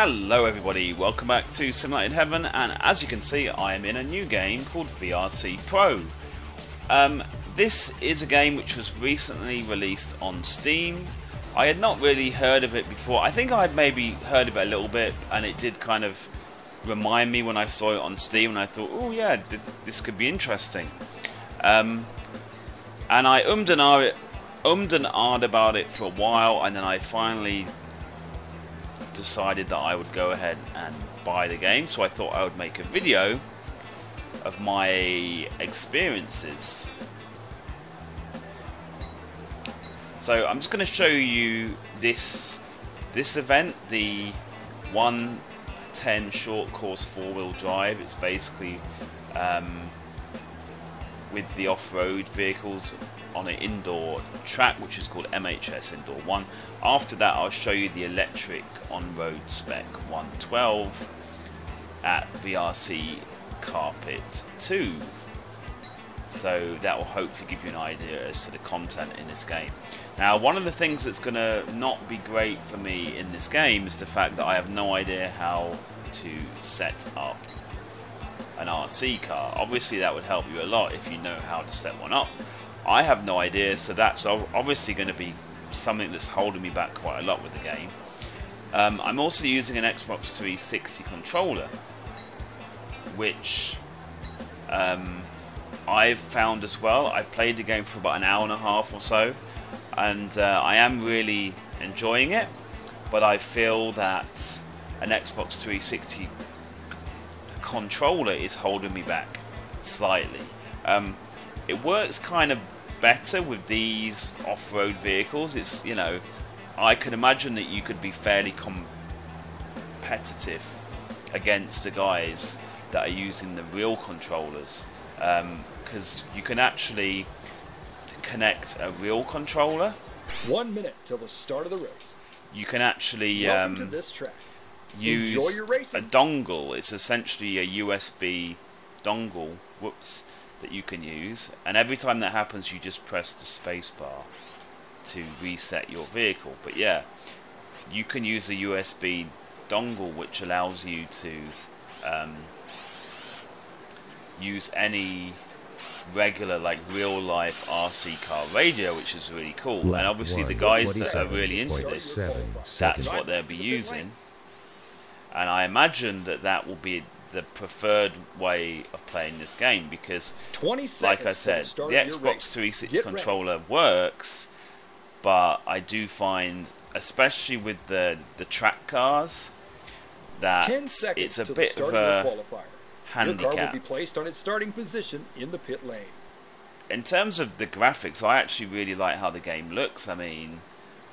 Hello everybody, welcome back to Simulated Heaven, and as you can see I am in a new game called VRC Pro. This is a game which was recently released on Steam. I had not really heard of it before. I think I had maybe heard of it a little bit, and it did kind of remind me when I saw it on Steam, and I thought, oh yeah, this could be interesting. And I ummed and ahed about it for a while, and then I finally decided that I would go ahead and buy the game. So I thought I would make a video of my experiences. So I'm just going to show you this event, the 110 short course 4-wheel drive. It's basically with the off-road vehicles on an indoor track which is called MHS Indoor 1. After that I'll show you the electric on-road spec 112 at VRC Carpet 2. So that will hopefully give you an idea as to the content in this game. Now, one of the things that's going to not be great for me in this game is the fact that I have no idea how to set up an RC car. Obviously that would help you a lot if you know how to set one up. I have no idea, so that's obviously going to be something that's holding me back quite a lot with the game. I'm also using an Xbox 360 controller, which I've found as well. I've played the game for about an hour and a half or so, and I am really enjoying it, but I feel that an Xbox 360 controller is holding me back slightly. It works kind of better with these off-road vehicles. It's, you know, I could imagine that you could be fairly competitive against the guys that are using the real controllers, because you can actually connect a real controller. 1 minute till the start of the race. You can actually to this track. use a dongle. It's essentially a USB dongle. Whoops. That you can use, and every time that happens you just press the space bar to reset your vehicle. But yeah, you can use a USB dongle which allows you to use any regular, like, real life RC car radio, which is really cool. And obviously the guys that are really into this, that's what they'll be using, and I imagine that that will be the preferred way of playing this game, because like I said, the Xbox 360 controller works, but I do find, especially with the track cars, that it's a bit of a handicap. Your car will be placed on its starting position in the pit lane. In terms of the graphics, I actually really like how the game looks. I mean,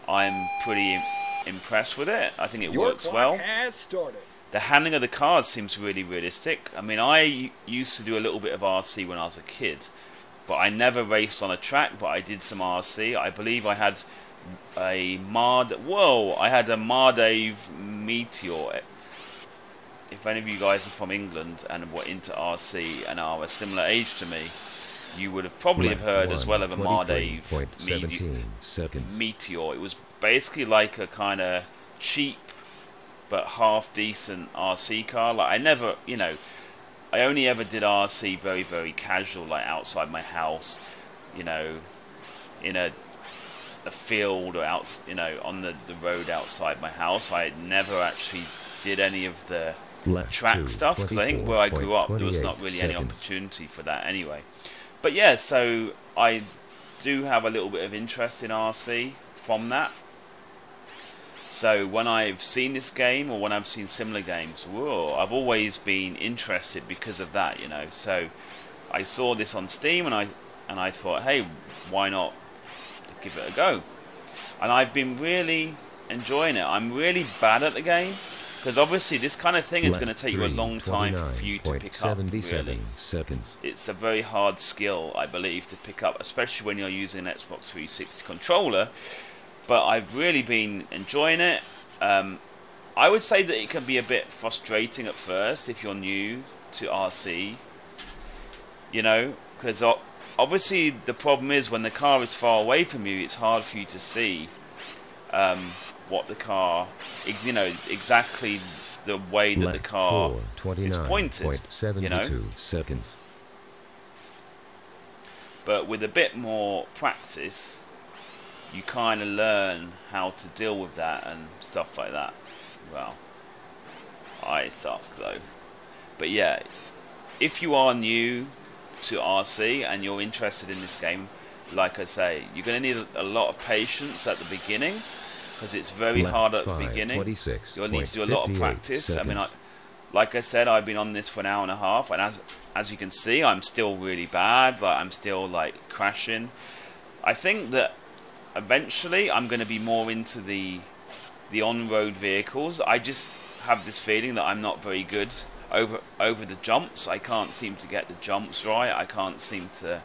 I'm pretty impressed with it. I think it works well. The handling of the cars seems really realistic. I mean, I used to do a little bit of RC when I was a kid, but I never raced on a track, but I did some RC. I believe I had a Mardave Meteor. If any of you guys are from England and were into RC and are a similar age to me, you would have probably have heard as well of a Mardave Meteor. It was basically like a kind of cheap but half decent RC car. Like, I never, you know, I only ever did RC very, very casual, like outside my house, you know, in a field or out, you know, on the road outside my house. I never actually did any of the track stuff, because I think where I grew up there was not really any opportunity for that anyway. But yeah, so I do have a little bit of interest in RC from that. So when I've seen this game, or when I've seen similar games, whoa, I've always been interested because of that, you know. So I saw this on Steam, and I thought, hey, why not give it a go? And I've been really enjoying it. I'm really bad at the game, because obviously this kind of thing is going to take you a long time for you to pick up, really. It's a very hard skill, I believe, to pick up, especially when you're using an Xbox 360 controller. But I've really been enjoying it. I would say that it can be a bit frustrating at first if you're new to RC, you know, because obviously the problem is when the car is far away from you, it's hard for you to see what the car, you know, exactly the way that the car is pointed, you know. Seconds. But with a bit more practice, you kind of learn how to deal with that and stuff like that. Well, I suck though. But yeah, if you are new to RC and you're interested in this game, like I say, you're going to need a lot of patience at the beginning, because it's very hard at the beginning. You'll need to do a lot of practice. I mean, like I said, I've been on this for an hour and a half, and as you can see, I'm still really bad. Like, I'm still like crashing. I think that eventually I'm going to be more into the on-road vehicles. I just have this feeling that I'm not very good over the jumps. I can't seem to get the jumps right. I can't seem to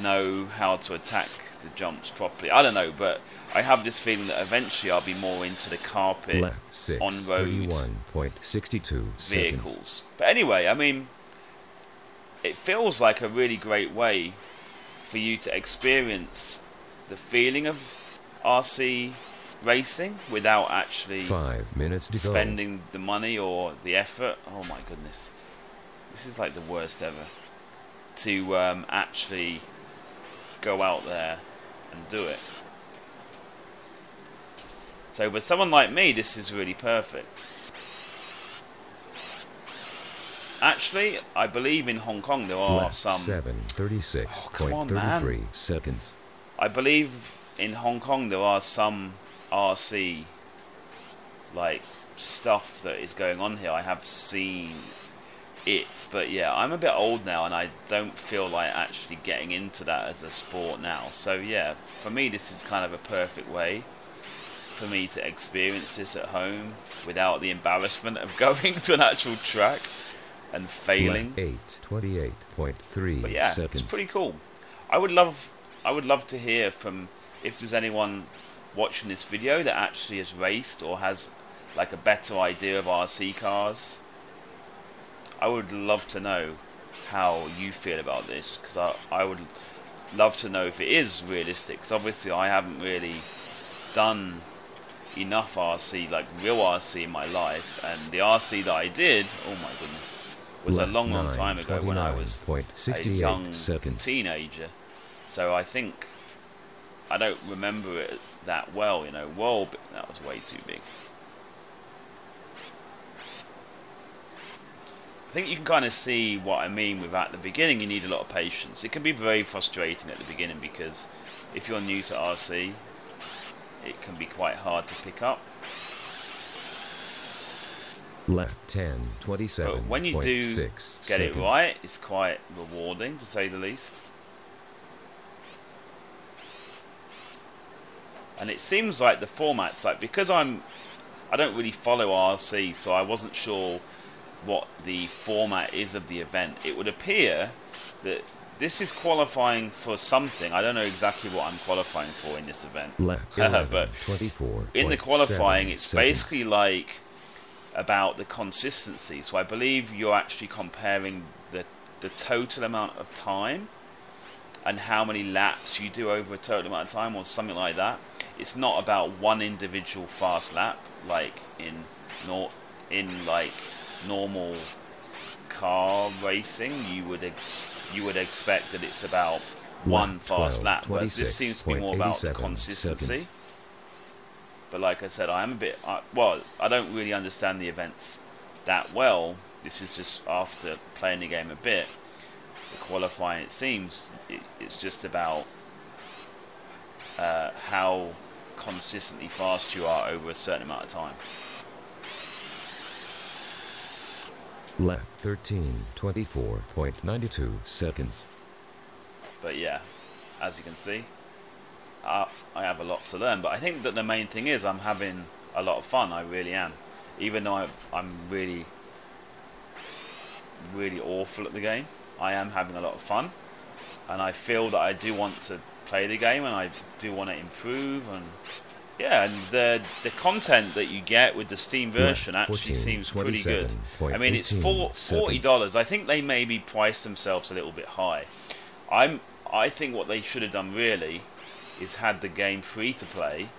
know how to attack the jumps properly. I don't know, but I have this feeling that eventually I'll be more into the carpet on-road vehicles. But anyway, I mean, it feels like a really great way for you to experience the feeling of RC racing without actually 5 minutes to spending the money or the effort. Oh my goodness, this is like the worst ever, to actually go out there and do it. So for someone like me, this is really perfect. Actually, I believe in Hong Kong there are some 7:36.33 seconds. I believe in Hong Kong there are some RC like stuff that is going on here. I have seen it, but yeah, I'm a bit old now and I don't feel like actually getting into that as a sport now. So yeah, for me this is kind of a perfect way for me to experience this at home without the embarrassment of going to an actual track and failing. 8:28.3 but yeah, seconds. it's pretty cool. I would love to hear from, if there's anyone watching this video that actually has raced or has like a better idea of RC cars. I would love to know how you feel about this, because I would love to know if it is realistic, because obviously I haven't really done enough RC, like real RC in my life, and the RC that I did, oh my goodness, was a long time ago when I was a young teenager. So I think I don't remember it that well, you know. Whoa, that was way too big. I think you can kind of see what I mean with at the beginning you need a lot of patience. It can be very frustrating at the beginning because if you're new to RC, it can be quite hard to pick up. Left 10:27. But when you do get it right, it's quite rewarding, to say the least. And it seems like the format's like, because I don't really follow RC, so I wasn't sure what the format is of the event. It would appear that this is qualifying for something. I don't know exactly what I'm qualifying for in this event. But in the qualifying, it's basically like about the consistency. So I believe you're actually comparing the total amount of time and how many laps you do over a total amount of time, or something like that. It's not about one individual fast lap like in like normal car racing. You would expect that it's about one fast lap, whereas this seems to be more about the consistency. But like I said, I am a bit well, I don't really understand the events that well. This is just after playing the game a bit. The qualifying, it seems it's just about how consistently fast you are over a certain amount of time. Lap 13:24.92 seconds. But yeah, as you can see, I have a lot to learn. But I think that the main thing is I'm having a lot of fun. I really am. Even though I'm really, really awful at the game, I am having a lot of fun. And I feel that I do want to play the game, and I do want to improve. And yeah, and the content that you get with the Steam version actually seems pretty good. I mean, it's $40. I think they maybe priced themselves a little bit high. I think what they should have done really is had the game free to play,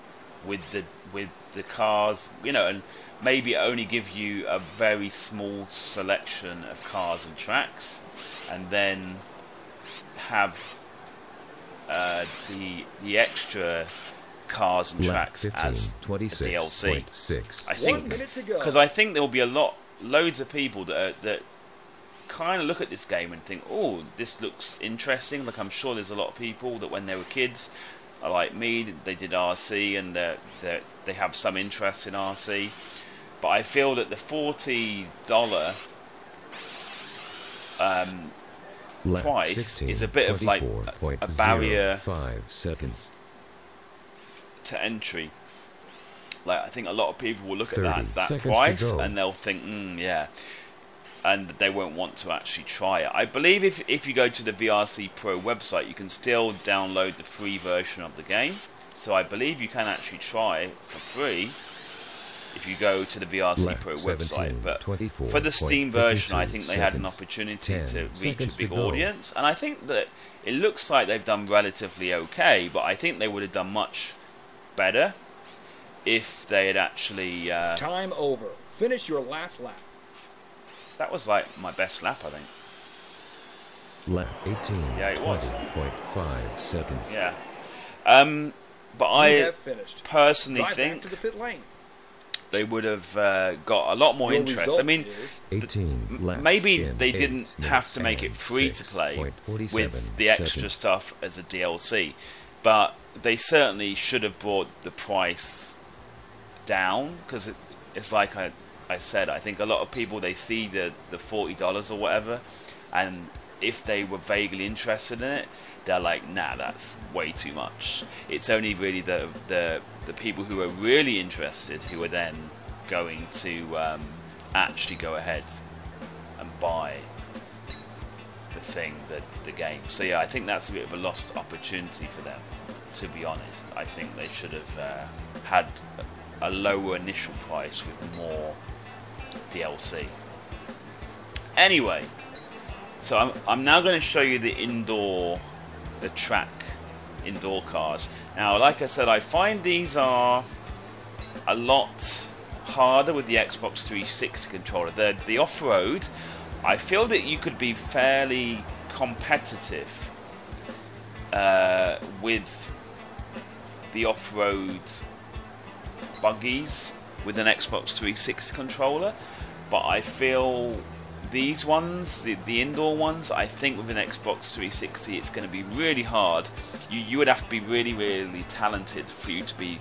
with the cars, you know, and maybe only give you a very small selection of cars and tracks, and then have the extra cars and tracks as a DLC. I think 1 minute to go. because I think there will be loads of people that kind of look at this game and think, oh, this looks interesting. Like, I'm sure there's a lot of people that when they were kids, like me, they did RC and they have some interest in RC. But I feel that the $40 price is a bit of like a barrier 5 seconds. to entry. Like, I think a lot of people will look at 30 that seconds price to go. and they'll think, yeah, and they won't want to actually try it. I believe if you go to the VRC Pro website, you can still download the free version of the game. So I believe you can actually try it for free if you go to the VRC Left Pro 17, website. But 24, for the Steam version, I 52 think they had an seconds. opportunity 10 to reach a seconds big to go. audience, and I think that it looks like they've done relatively okay, but I think they would have done much better if they had actually Time over. Finish your last lap. that was like my best lap, I think. Lap 18. Yeah, it was. 20.5 seconds. Yeah. But You I have finished. personally Drive back think to the pit lane. they would have got a lot more Your interest. result I mean, is 18 laps maybe in they 8 didn't have to make it minutes free and to play 6.47 with the extra seconds. stuff as a DLC, but they certainly should have brought the price down, because it's like I said, I think a lot of people, they see the $40 or whatever, and if they were vaguely interested in it, they're like, nah, that's way too much. It's only really the people who are really interested who are then going to actually go ahead and buy the game. So yeah, I think that's a bit of a lost opportunity for them, to be honest. I think they should have had a lower initial price with more DLC. Anyway, so I'm now going to show you the track indoor cars. Now, like I said, I find these are a lot harder with the Xbox 360 controller. The off-road, I feel that you could be fairly competitive with the off-road buggies with an Xbox 360 controller, but I feel these ones, the indoor ones, I think with an Xbox 360 it's going to be really hard. You would have to be really, really talented for you to be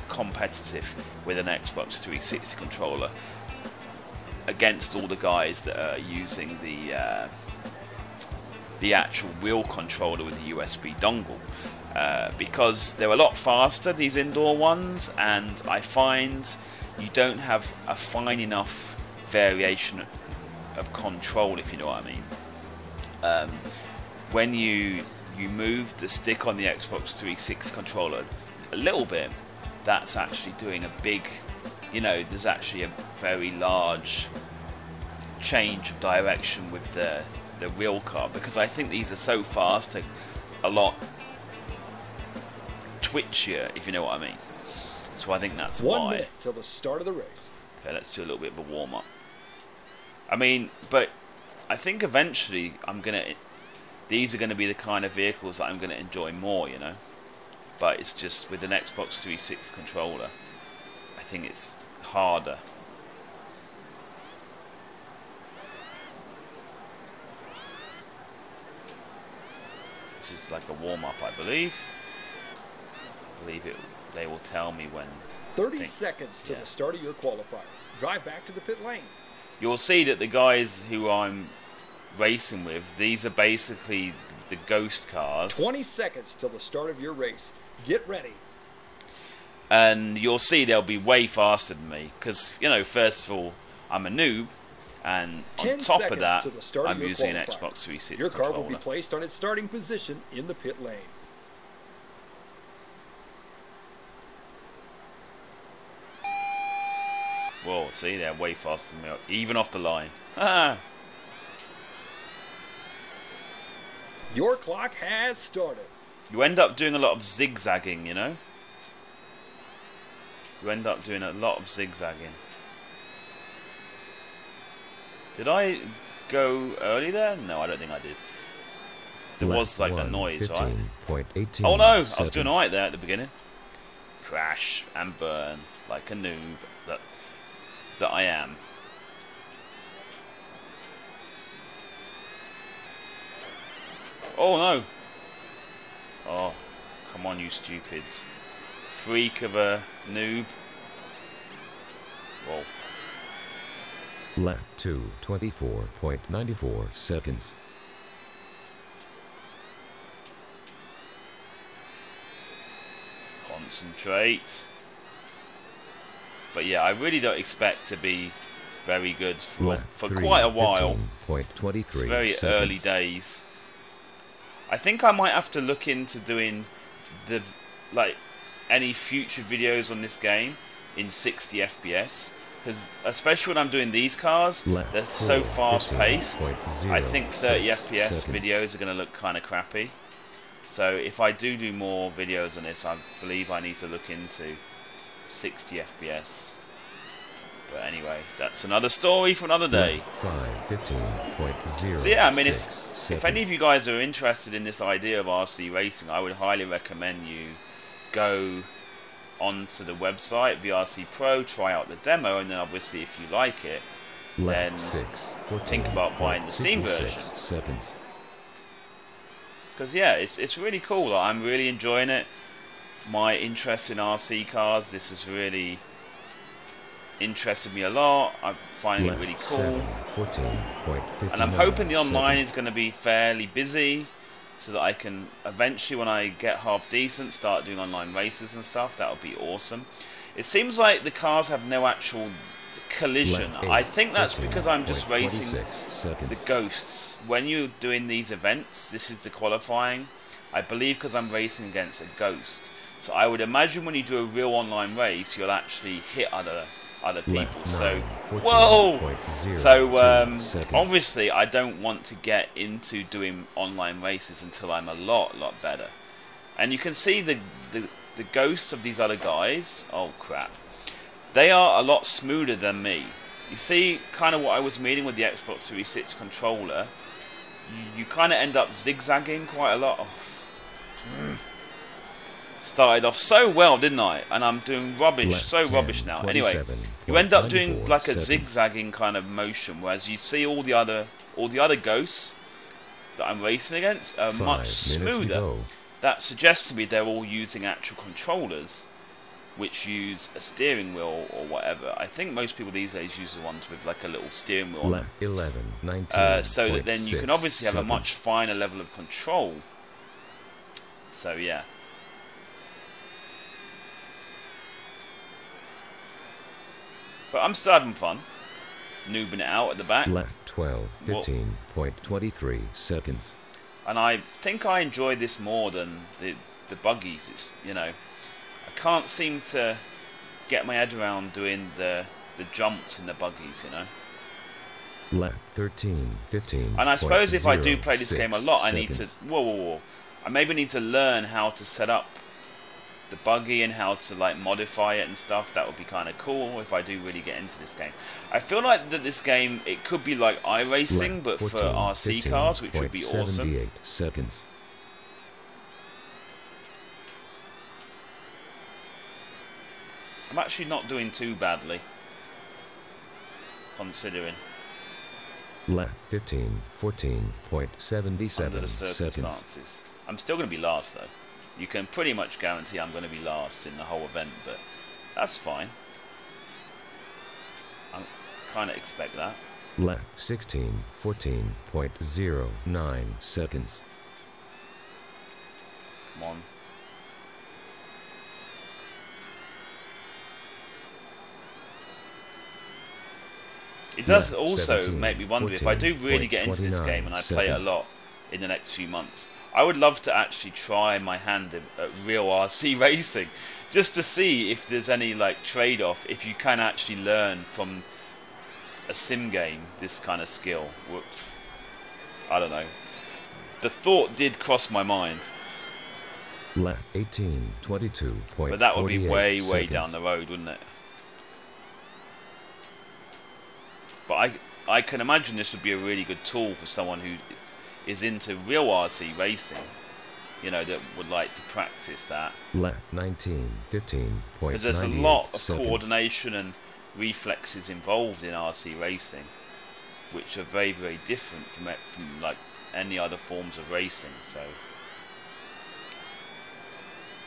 competitive with an Xbox 360 controller against all the guys that are using the actual real controller with the USB dongle, because they're a lot faster, these indoor ones, and I find you don't have a fine enough variation of control, if you know what I mean. When you move the stick on the Xbox 360 controller a little bit, that's actually doing a big, there's actually a very large change of direction with the real car, because I think these are so fast, they're a lot twitchier, if you know what I mean. So I think that's 1 why. minute till the start of the race. Okay, let's do a little bit of a warm-up. I mean, but I think eventually these are going to be the kind of vehicles that I'm going to enjoy more, But it's just with an Xbox 360 controller, I think it's harder. This is like a warm-up, I believe. They will tell me when. 30 seconds to yeah. the start of your qualifier. Drive back to the pit lane. You'll see that the guys who I'm racing with, these are basically the ghost cars. 20 seconds till the start of your race. Get ready. And you'll see they'll be way faster than me, because, first of all, I'm a noob, and on top of that, I'm using an Xbox 360 Your car controller. will be placed on its starting position in the pit lane. Whoa, see, they're way faster than me, even off the line. Ah. Your clock has started. You end up doing a lot of zigzagging, you end up doing a lot of zigzagging. Did I go early there? No, I don't think I did. There was like a noise, right? Oh no, I was doing alright there at the beginning. Crash and burn like a noob that I am. Oh no! Oh, come on, you stupid freak of a noob. Whoa. Lap 2, 24.94 seconds. Concentrate. But yeah, I really don't expect to be very good for quite a while. It's very early days. I think I might have to look into doing the any future videos on this game in 60 FPS, because especially when I'm doing these cars, they're so fast paced. I think 30 FPS videos are going to look kind of crappy. So if I do more videos on this, I believe I need to look into 60 FPS. But anyway, that's another story for another day. So yeah, I mean, if any of you guys are interested in this idea of RC racing, I would highly recommend you go onto the website VRC Pro, try out the demo, and then obviously if you like it, then think about buying the Steam version. Because yeah, it's really cool. I'm really enjoying it. My interest in RC cars, this has really interested me a lot. I'm finding it really cool. And I'm hoping the online is going to be fairly busy, so that I can eventually, when I get half decent, start doing online races and stuff. That would be awesome. It seems like the cars have no actual collision. I think that's because I'm just racing the ghosts. When you're doing these events, this is the qualifying, I believe, because I'm racing against a ghost. So I would imagine when you do a real online race, you'll actually hit other people. So whoa! So obviously I don't want to get into doing online races until I'm a lot better. And you can see the ghosts of these other guys. Oh crap! They are a lot smoother than me. You see kind of what I was meaning with the Xbox 360 controller. You kind of end up zigzagging quite a lot. Started off so well, didn't I? And I'm doing rubbish, so rubbish now. Anyway, you end up doing like a zigzagging kind of motion, whereas you see all the other ghosts that I'm racing against are much smoother. That suggests to me they're all using actual controllers, which use a steering wheel or whatever. I think most people these days use the ones with like a little steering wheel on them. So that then you can obviously have a much finer level of control. So yeah. But I'm still having fun, noobing it out at the back. Lap 12, 15.23 seconds. And I think I enjoy this more than the buggies. It's, you know, I can't seem to get my head around doing the jumps in the buggies, you know. Lap 13, 15. And I suppose if I do play this game a lot, I need to I maybe need to learn how to set up the buggy and how to like modify it and stuff. That would be kind of cool if I do really get into this game. I feel like that this game, it could be like iRacing, but 14, for RC cars, which would be awesome. Seconds. I'm actually not doing too badly, considering. Lap 15, 14.77 under the circumstances. Seconds. I'm still going to be last though. You can pretty much guarantee I'm going to be last in the whole event, but that's fine. I kind of expect that. Lap 16, 14.09 seconds. Come on. It does also make me wonder if I do really get into this game and I play it a lot in the next few months. I would love to actually try my hand at real RC racing, just to see if there's any like trade-off, if you can actually learn from a sim game this kind of skill. Whoops. I don't know. The thought did cross my mind. Lap 18, 22.48 But that would be way seconds. down the road, wouldn't it? But I can imagine this would be a really good tool for someone who is into real RC racing, you know, that would like to practice that. Lap 19, 15.98 Because there's a lot of seconds. coordination and reflexes involved in RC racing, which are very, very different from like any other forms of racing. So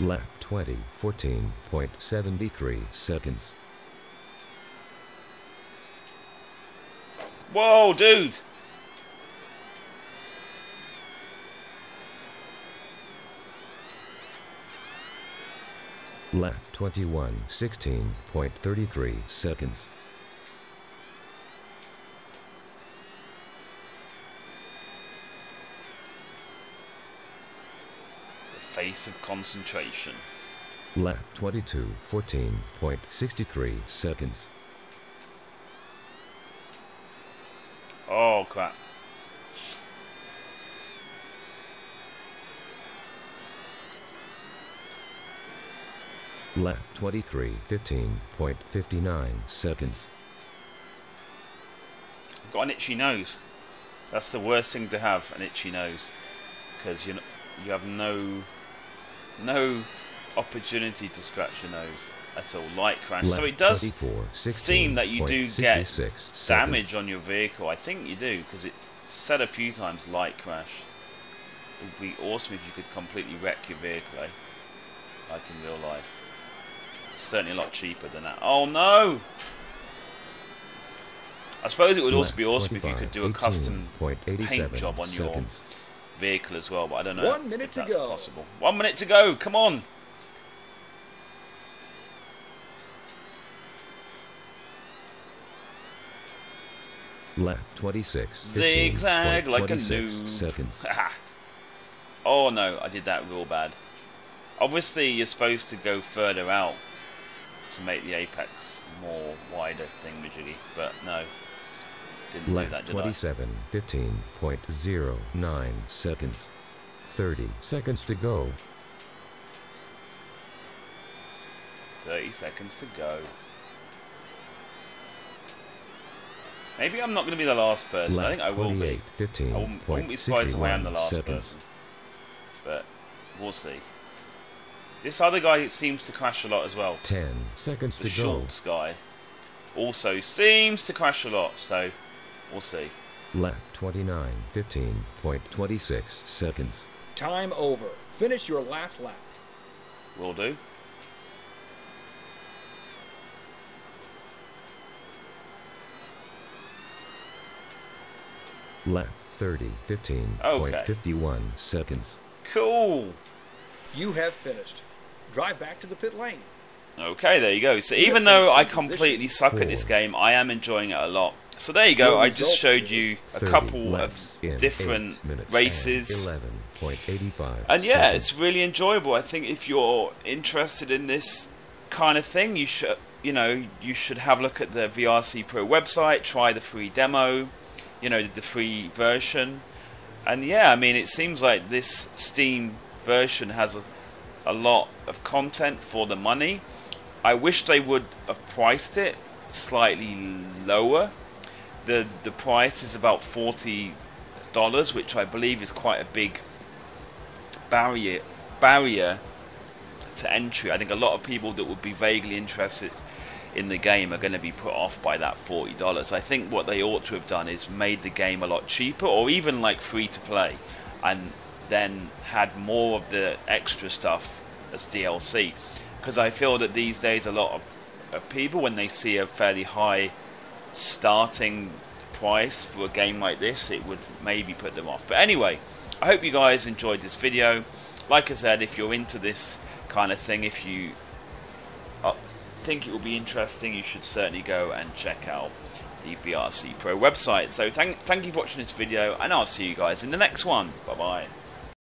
Lap 20, 14.73 seconds. whoa, dude! Lap 21, 16.33 seconds. The face of concentration. Lap 22, 14.63 seconds. Oh crap. Lap 23, 15.59 seconds. I've got an itchy nose. That's the worst thing to have, an itchy nose, because you have no opportunity to scratch your nose at all. Light crash. Lap So it does 24, seem that you do get 16.66 damage seconds. on your vehicle. I think you do, because it said a few times light crash. It would be awesome if you could completely wreck your vehicle, eh? Like in real life. It's certainly a lot cheaper than that. Oh no! I suppose it would also Lap be awesome if you could do a custom 18.87 paint job on your seconds. vehicle as well, but I don't know 1 minute if to that's go. possible. 1 minute to go, come on! Lap 26, Zigzag like a 15.26 noob. seconds. Oh no, I did that real bad. Obviously you're supposed to go further out to make the apex more wider thingamajiggy, but no. Didn't do Lap that, did 27, 15.09 seconds. 30 seconds to go. I? 30 seconds to go. Maybe I'm not going to be the last person. Lap I think I will be. 28, I won't be surprised if I am the 15.61 last seconds. person. But we'll see. This other guy seems to crash a lot as well. 10 seconds The to go. Schultz guy also seems to crash a lot, so we'll see. Lap 29, 15.26 seconds. Time over. Finish your last lap. Will do. Lap 30, 15.51 seconds. Cool. You have finished. Drive back to the pit lane. Okay, there you go. So You even have though I finished in completely position suck at this 4. game, I am enjoying it a lot. So there you go. Your I just result showed is you a 30 couple laps of in different 8 minutes races. and 11.85 And yeah, seconds. it's really enjoyable. I think if you're interested in this kind of thing, you should, you should have a look at the VRC Pro website, try the free demo, the free version. And yeah, I mean, it seems like this Steam version has a lot of content for the money. I wish they would have priced it slightly lower. The price is about $40, which I believe is quite a big barrier to entry. I think a lot of people that would be vaguely interested in the game are going to be put off by that $40. I think what they ought to have done is made the game a lot cheaper, or even like free to play, and then had more of the extra stuff as DLC. Because I feel that these days a lot of people, when they see a fairly high starting price for a game like this, it would maybe put them off. But anyway, I hope you guys enjoyed this video. Like I said, if you're into this kind of thing, if you think it will be interesting, you should certainly go and check out the VRC Pro website. So thank you for watching this video, and I'll see you guys in the next one. Bye bye.